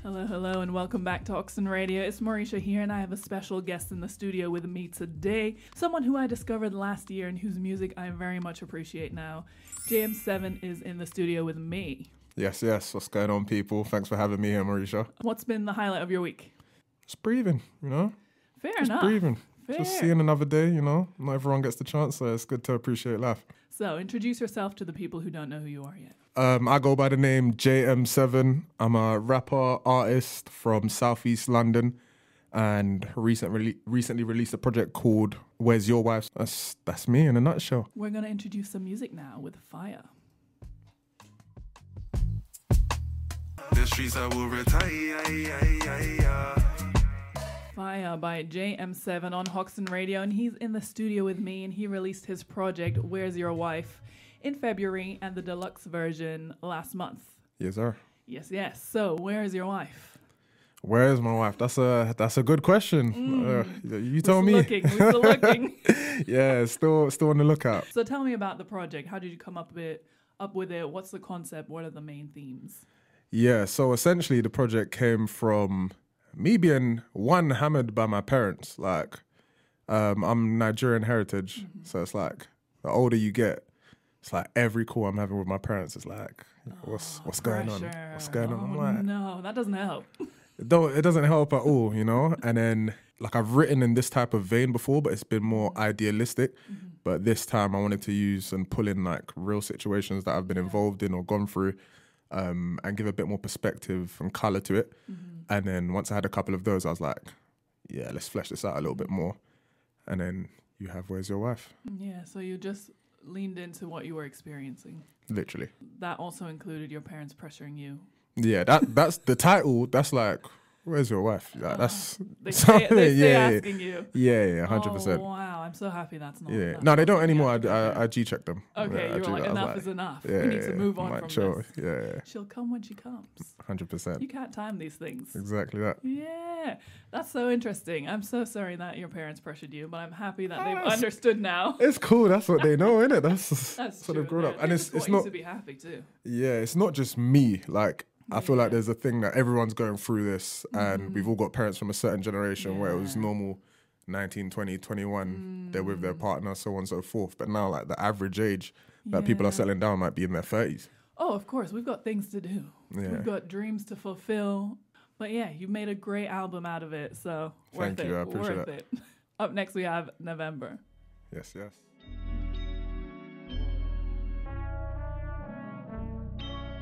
Hello, hello, and welcome back to Oxen Radio. It's Moresha here, and I have a special guest in the studio with me today. Someone who I discovered last year and whose music I very much appreciate now. JM7 is in the studio with me. Yes. What's going on, people? Thanks for having me here, Moresha. What's been the highlight of your week? Just breathing, Fair Just enough. breathing. Fair. Just seeing another day, Not everyone gets the chance, so it's good to appreciate life. So, introduce yourself to the people who don't know who you are yet. I go by the name JM7. I'm a rapper, artist from Southeast London, and recently released a project called Where's Your Wife? That's me in a nutshell. We're going to introduce some music now with Fire. The streets I will retire. Fire by JM7 on Hoxton Radio, and he's in the studio with me, and he released his project Where's Your Wife in February and the deluxe version last month. Yes, sir. Yes. So, where is your wife? Where's my wife? That's a good question. You tell me. We're still looking. Yeah, still on the lookout. So tell me about the project. How did you come up with it? What's the concept? What are the main themes? Yeah, so essentially the project came from me being hammered by my parents. Like, I'm Nigerian heritage, so it's like the older you get, it's like every call I'm having with my parents is like, what's going on? What's going on? I'm like, no, that doesn't help. It doesn't help at all, And then like I've written in this type of vein before, but it's been more idealistic. But this time I wanted to use and pull in like real situations that I've been involved in or gone through, and give a bit more perspective and color to it. And then once I had a couple of those, I was like, yeah, let's flesh this out a little bit more. And then you have Where's Your Wife? Yeah, so you just leaned into what you were experiencing. Literally. That also included your parents pressuring you. Yeah, that's the title. That's like, Where's Your Wife? Yeah, that's They stay asking you. Yeah, 100%. Oh, wow, I'm so happy that's not. Yeah, that's no, they not don't something you anymore. have to go through. I G-checked them. Okay, Yeah, you were like, enough is enough. Yeah, We need to move on from chill. this. Yeah. She'll come when she comes. 100%. You can't time these things. Exactly that. Yeah, that's so interesting. I'm so sorry that your parents pressured you, but I'm happy that they've understood now. It's cool. That's what they know, innit? That's That's what true. they've grown up. And it's you not. to be happy too. Yeah, it's not just me. Like, I feel Yeah. like there's a thing that everyone's going through this, and we've all got parents from a certain generation where it was Yeah. normal 19, 20, 21, they're with their partner, so on and so forth. But now, like, the average age that people Yeah. are settling down might be in their 30s. Oh, of course, we've got things to do. Yeah. We've got dreams to fulfill. But yeah, you made a great album out of it, so Thank you, I appreciate worth that. it. Up next, we have November. Yes.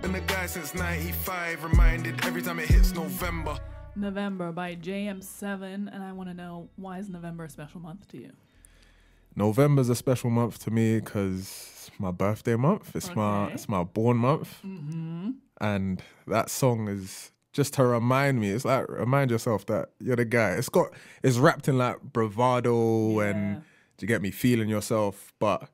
Been a guy since 95, reminded every time it hits November. November by JM7, and I want to know, why is November a special month to you? November's a special month to me because it's my birthday month. It's Okay. my born month. And that song is just to remind me. It's like, remind yourself that you're the guy. It's wrapped in like bravado and to get me feeling yourself. But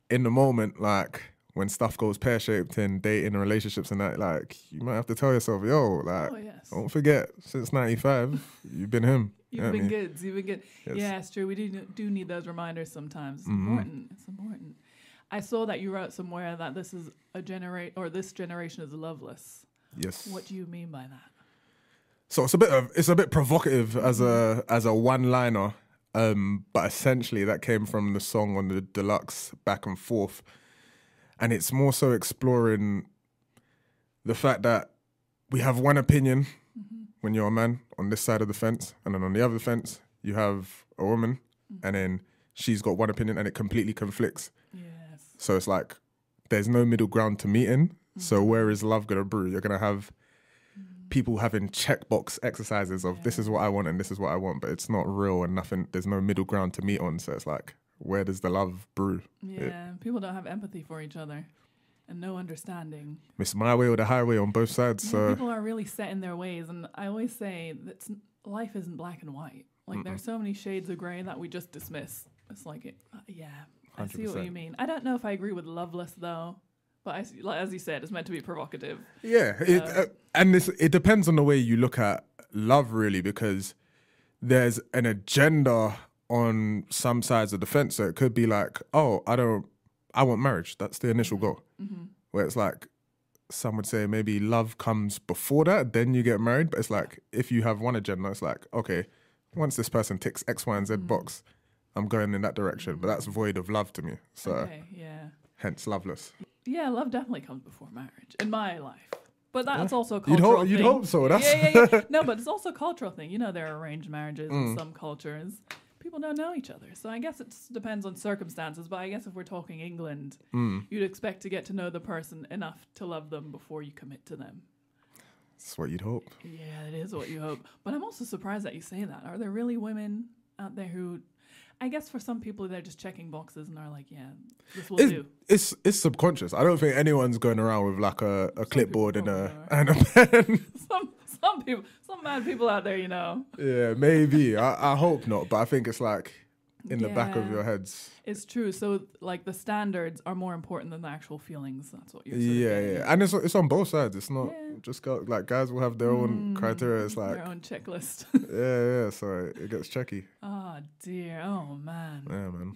in the moment, like when stuff goes pear-shaped in dating and relationships and that, like you might have to tell yourself, yo, like, Oh, yes. don't forget, since 95, you've been him. You've been good. You've been good. Yes. Yeah, it's true. We do need those reminders sometimes. It's Mm-hmm. important. It's important. I saw that you wrote somewhere that this is this generation is loveless. Yes. What do you mean by that? So it's a bit provocative as a one-liner, but essentially that came from the song on the deluxe Back and Forth, and it's more so exploring the fact that we have one opinion when you're a man on this side of the fence, and then on the other fence you have a woman, and then she's got one opinion, and it completely conflicts. Yes. So it's like there's no middle ground to meet in. So where is love gonna brew? You're gonna have people having checkbox exercises of this is what I want and this is what I want, but it's not real and nothing. There's no middle ground to meet on. So it's like, where does the love brew? Yeah, people don't have empathy for each other and no understanding. It's my way or the highway on both sides. Yeah, So people are really set in their ways, and I always say that life isn't black and white. Like there's so many shades of gray that we just dismiss. It's like, I see what 100%. you mean. I don't know if I agree with loveless though, but as you said, it's meant to be provocative. yeah, it depends on the way you look at love, really, because there's an agenda on some sides of the fence. So it could be like, oh, I want marriage. That's the initial goal. Where it's like, some would say maybe love comes before that, then you get married. But it's like, if you have one agenda, it's like, okay, once this person ticks X, Y, and Z box, I'm going in that direction. But that's void of love to me. So hence loveless. Yeah, love definitely comes before marriage in my life. But that's also a cultural thing. You'd hope so. That's yeah. No, but it's also a cultural thing. You know, there are arranged marriages in some cultures. People don't know each other. So I guess it depends on circumstances. But I guess if we're talking England, you'd expect to get to know the person enough to love them before you commit to them. That's what you'd hope. Yeah, it is what you hope. But I'm also surprised that you say that. Are there really women out there who... I guess for some people, they're just checking boxes and are like, yeah, this will do. It's subconscious. I don't think anyone's going around with like a clipboard and a pen. Some mad people out there, you know. Yeah, maybe. I hope not, but I think it's like in the back of your heads. It's true. So like the standards are more important than the actual feelings. That's what you're Yeah. And it's on both sides. It's not just like guys will have their own criteria. It's like their own checklist. yeah. So it gets checky. Oh dear. Oh man. Yeah, man.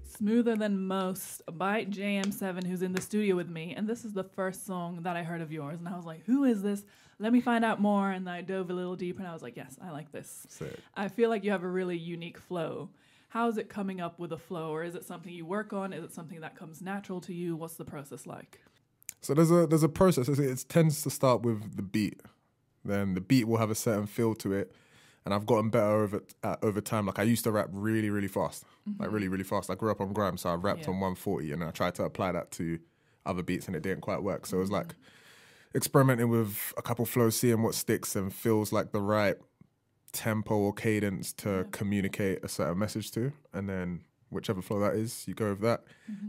Smoother Than Most by JM7, who's in the studio with me. And this is the first song that I heard of yours. And I was like, who is this? Let me find out more. And I dove a little deeper and I was like, yes, I like this. Sick. I feel like you have a really unique flow. How is it coming up with a flow? Or is it something you work on? Is it something that comes natural to you? What's the process like? So there's a process. It tends to start with the beat. Then the beat will have a certain feel to it. And I've gotten better over time. Like I used to rap really, really fast. Like really, really fast. I grew up on grime, so I rapped on 140 and I tried to apply that to other beats and it didn't quite work. So it was like experimenting with a couple flows, seeing what sticks and feels like the right tempo or cadence to communicate a certain message to. And then whichever flow that is, you go with that.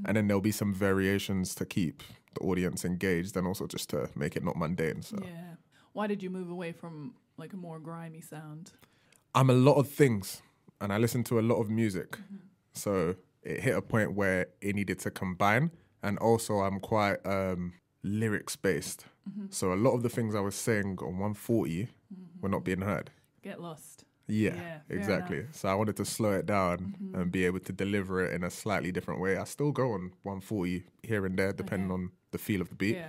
And then there'll be some variations to keep the audience engaged and also just to make it not mundane. So. Yeah. Why did you move away from like a more grimy sound? I'm a lot of things and I listen to a lot of music. So it hit a point where it needed to combine. And also I'm quite lyrics based. So a lot of the things I was saying on 140 were not being heard. Get lost. Yeah, exactly. Enough. So I wanted to slow it down and be able to deliver it in a slightly different way. I still go on 140 here and there depending on the feel of the beat.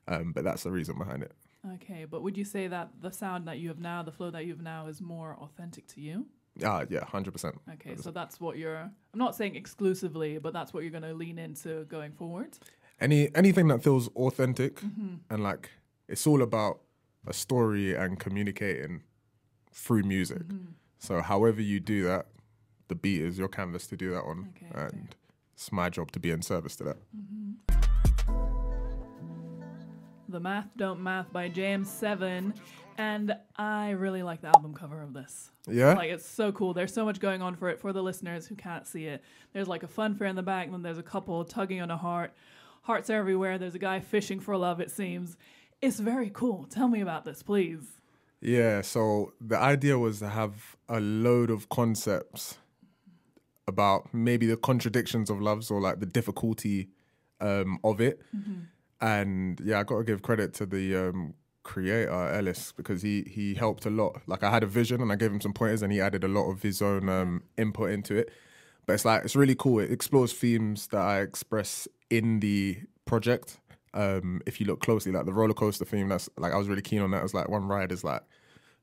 But that's the reason behind it. Okay, but would you say that the sound that you have now, the flow that you have now is more authentic to you? Yeah, 100%. Okay, so that's what I'm not saying exclusively, but that's what you're going to lean into going forward? Anything that feels authentic and like it's all about a story and communicating through music. So however you do that, the beat is your canvas to do that on. And it's my job to be in service to that. The Math Don't Math by JM7, and I really like the album cover of this. Yeah? Like, it's so cool. There's so much going on for it for the listeners who can't see it. There's like a funfair in the back, and then there's a couple tugging on a heart. Hearts are everywhere. There's a guy fishing for love, it seems. It's very cool. Tell me about this, please. Yeah, so the idea was to have a load of concepts about maybe the contradictions of loves or like the difficulty of it. And yeah, I got to give credit to the creator, Ellis, because he helped a lot. Like I had a vision and I gave him some pointers and he added a lot of his own input into it. But it's really cool. It explores themes that I express in the project. If you look closely, like the roller coaster theme, that's like I was really keen on that. It was like one ride is like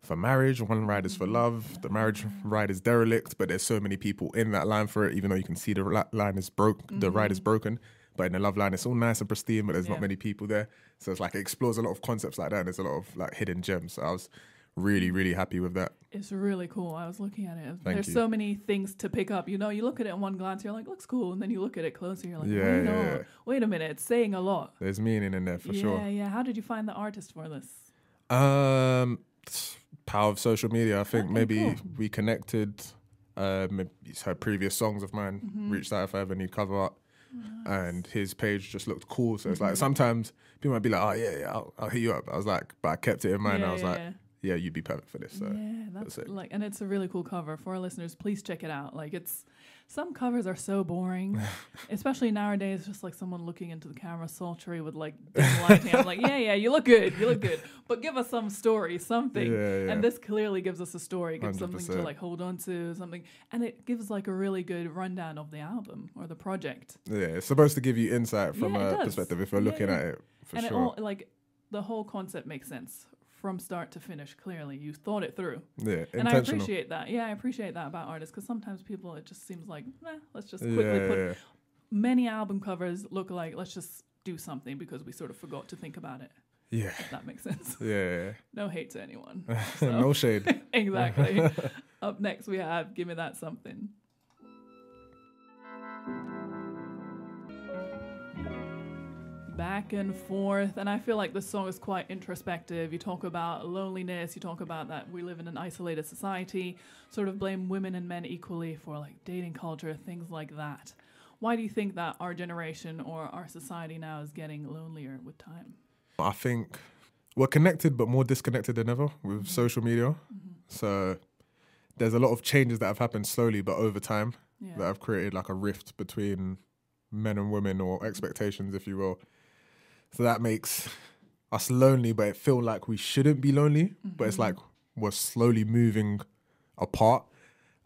for marriage, one ride is for love. The marriage ride is derelict, but there's so many people in that line for it, even though you can see the line is the ride is broken. But in the love line, it's all nice and pristine, but there's not many people there. So it's like it explores a lot of concepts like that. And there's a lot of like hidden gems. So I was really, really happy with that. It's really cool. I was looking at it. Thank you. So many things to pick up. You know, you look at it in one glance, you're like, looks cool. And then you look at it closer, you're like, wait a minute, it's saying a lot. There's meaning in there for sure. Yeah. How did you find the artist for this? Power of social media. I think maybe we connected. Maybe it's her previous songs of mine. Reached out if I ever need cover art. And his page just looked cool. So it's like sometimes people might be like, I'll hit you up. I was like, but I kept it in mind. I was like, you'd be perfect for this. So that's it. Like, and it's a really cool cover for our listeners. Please check it out. Like, it's Some covers are so boring, especially nowadays. Just like someone looking into the camera, sultry with like dim lighting. I'm like, yeah, you look good, but give us some story, something. Yeah. And this clearly gives us a story, gives 100%. something to like hold on to, something, and it gives like a really good rundown of the album or the project. Yeah, it's supposed to give you insight from Yeah, it a does. perspective if you're looking at it, for And sure. it all, like the whole concept makes sense from start to finish. Clearly, you thought it through. Yeah, And I intentional. appreciate that. Yeah, I appreciate that about artists, because sometimes people, it just seems like, let's just quickly put. Yeah. Many album covers look like, let's just do something because we sort of forgot to think about it. Yeah. If that makes sense. Yeah. No hate to anyone. No shade. Exactly. Up next, we have Give Me That Something. Back and forth, and I feel like this song is quite introspective. You talk about loneliness, you talk about that we live in an isolated society, sort of blame women and men equally for like dating culture, things like that. Why do you think that our generation or our society now is getting lonelier with time? I think we're connected but more disconnected than ever with social media. So there's a lot of changes that have happened slowly but over time that have created like a rift between men and women, or expectations, if you will. So that makes us lonely, but it feels like we shouldn't be lonely. But it's like we're slowly moving apart.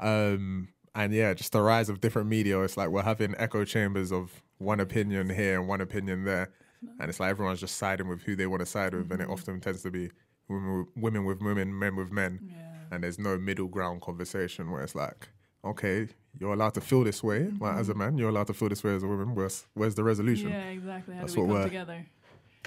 And yeah, just the rise of different media. It's like we're having echo chambers of one opinion here and one opinion there. And it's like everyone's just siding with who they want to side with. And it often tends to be women with women, men with men. Yeah. And there's no middle ground conversation where it's like, okay, you're allowed to feel this way, like as a man. You're allowed to feel this way as a woman. Where's the resolution? Yeah, exactly. How That's do we what come we're- together?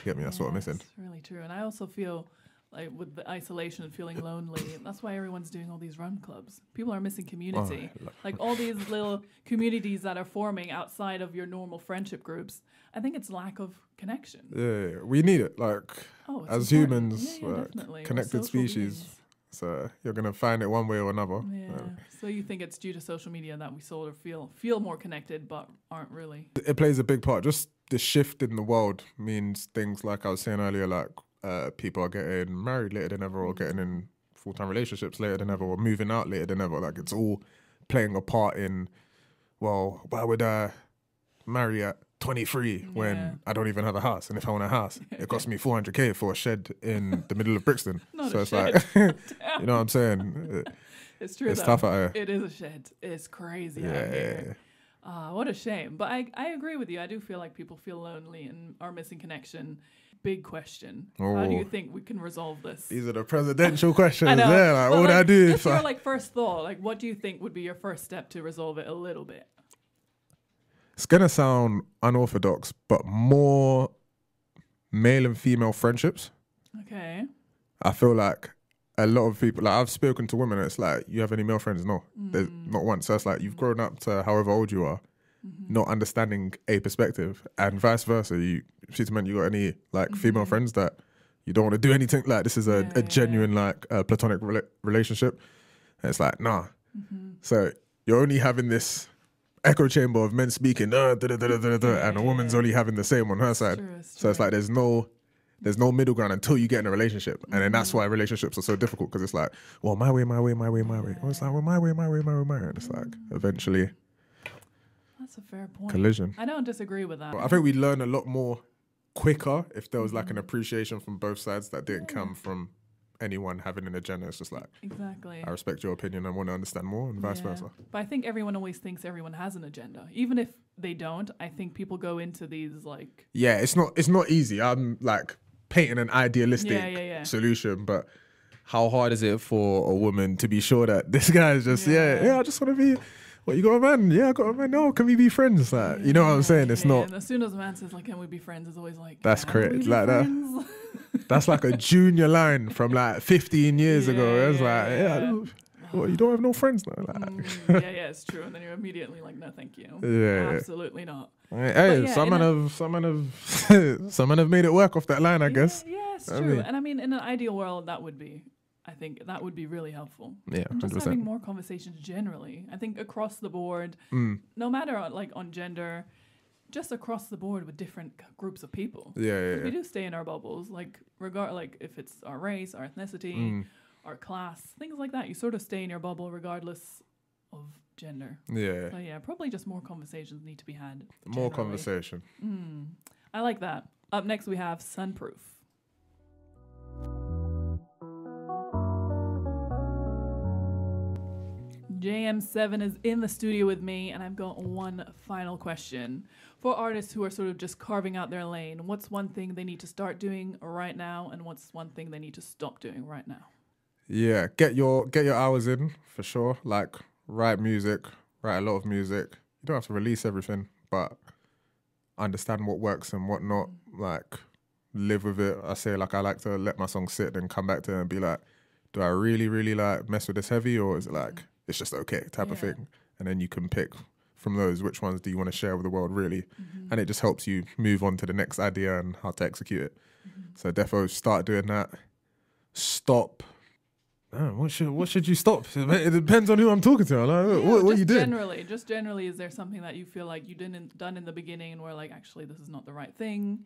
Get me? That's what I'm missing. It's really true. And I also feel like with the isolation and feeling lonely, that's why everyone's doing all these run clubs. People are missing community. Like all these little communities that are forming outside of your normal friendship groups. I think it's lack of connection. Yeah, we need it. Like, It's as important. humans, Yeah, like, definitely. We're connected social species. beings. So you're going to find it one way or another. Yeah. So you think it's due to social media that we sort of feel more connected but aren't really? It plays a big part. Just the shift in the world means things like I was saying earlier, like people are getting married later than ever, or getting in full-time relationships later than ever, or moving out later than ever. Like, it's all playing a part in, well, why would I marry at 23 when I don't even have a house? And if I want a house, it costs me 400k for a shed in the middle of Brixton. Not So a it's shed. like, you know what I'm saying? It's true. It's though. tough out here. It is a shed. It's crazy out Yeah. here. What a shame. But I agree with you. I do feel like people feel lonely and are missing connection. Big question. How do you think we can resolve this? These are the presidential questions. I know. There, like, But, what would I do just if your I... like first thought, like what do you think would be your first step to resolve it a little bit? It's going to sound unorthodox, but more male and female friendships. Okay. I feel like a lot of people, like I've spoken to women, and it's like, you have any male friends? No, there's not one. So it's like you've grown up to however old you are, not understanding a perspective, and vice versa. You see to men, you got any like female friends that you don't want to do anything like this is a genuine like platonic relationship? And it's like, nah. So you're only having this echo chamber of men speaking, and a woman's only having the same on her side. So it's like there's no middle ground until you get in a relationship. And then that's why relationships are so difficult, because it's like, well, my way, my way, my way, my way. Or it's like, well, my way, my way, my way, my way. And it's like, eventually, That's a fair point. collision. I don't disagree with that. I think we learn a lot more quicker if there was like an appreciation from both sides that didn't come from anyone having an agenda. It's just like, Exactly. I respect your opinion, I want to understand more, and vice versa. But I think everyone always thinks everyone has an agenda. Even if they don't, I think people go into these like... Yeah, it's not easy. I'm like painting an idealistic solution, but how hard is it for a woman to be sure that this guy is just, I just want to be... What, you got a man? Yeah, I got a man. No, can we be friends? Like, you know what I'm saying? It's not... And as soon as a man says, like, can we be friends? It's always like... That's correct. Can we be Like that. friends? That's like a junior line from like 15 years ago. It's like, what, you don't have no friends now? Like, it's true. And then you're immediately like, no, thank you. Yeah. Absolutely not. Hey, yeah, some men have made it work off that line, I guess. Yeah, it's I true. mean- And I mean, in an ideal world, I think that would be really helpful. Yeah, And just 100%. having more conversations generally. I think across the board, no matter like on gender, just across the board with different groups of people. Yeah. We do stay in our bubbles, like if it's our race, our ethnicity, our class, things like that. You sort of stay in your bubble regardless of gender. Yeah. So yeah, probably just more conversations need to be had. More generally. conversation. I like that. Up next we have Sunproof. JM7 is in the studio with me, and I've got one final question. For artists who are sort of just carving out their lane, what's one thing they need to start doing right now, and what's one thing they need to stop doing right now? Yeah, get your hours in for sure. Like write music, write a lot of music. You don't have to release everything, but understand what works and what not. Like live with it. I say like I like to let my song sit and come back to it and be like, do I really, really like mess with this heavy, or is it like it's just okay type of thing? And then you can pick from those which ones do you want to share with the world really, and it just helps you move on to the next idea and how to execute it. So defo start doing that. Stop. Oh, what should you stop? It depends on who I'm talking to. Like, what you doing? Just generally, is there something that you feel like you done in the beginning and were like, actually, this is not the right thing.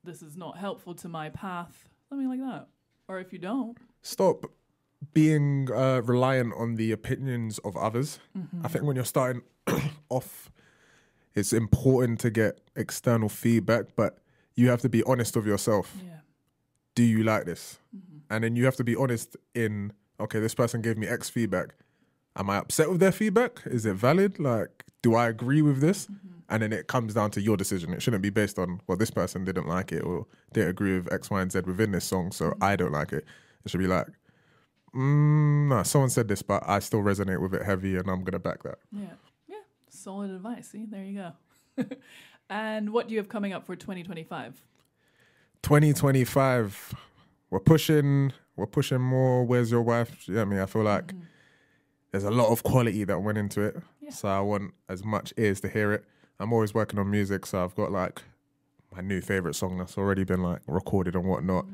This is not helpful to my path. Something like that. Or if you don't, stop being reliant on the opinions of others. I think when you're starting off, it's important to get external feedback, but you have to be honest with yourself. Yeah. Do you like this? And then you have to be honest in, okay, this person gave me X feedback. Am I upset with their feedback? Is it valid? Like, do I agree with this? And then it comes down to your decision. It shouldn't be based on, well, this person didn't like it or didn't agree with X, Y, and Z within this song, so I don't like it. It should be like, no, someone said this, but I still resonate with it heavy and I'm going to back that. Yeah. Solid advice. See, there you go. And what do you have coming up for 2025? 2025, we're pushing more. Where's Your Wife? Yeah, I mean, I feel like there's a lot of quality that went into it. Yeah. So I want as much ears to hear it. I'm always working on music, so I've got like my new favorite song that's already been like recorded and whatnot.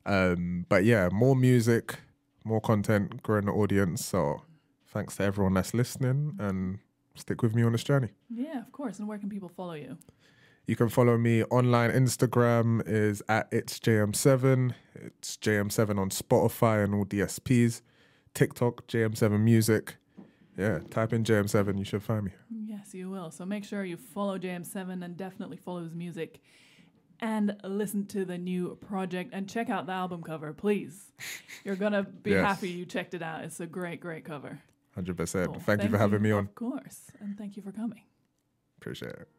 But yeah, more music, more content, growing the audience. So thanks to everyone that's listening and stick with me on this journey. Yeah, of course. And where can people follow you? You can follow me online. Instagram is at it's JM7. It's JM7 on Spotify and all DSPs. TikTok, JM7 Music. Yeah, type in JM7, you should find me. Yes, you will. So make sure you follow JM7 and definitely follow his music and listen to the new project and check out the album cover, please. You're going to be happy you checked it out. It's a great, great cover. 100%. Cool. Thank you for having me on. Of course. And thank you for coming. Appreciate it.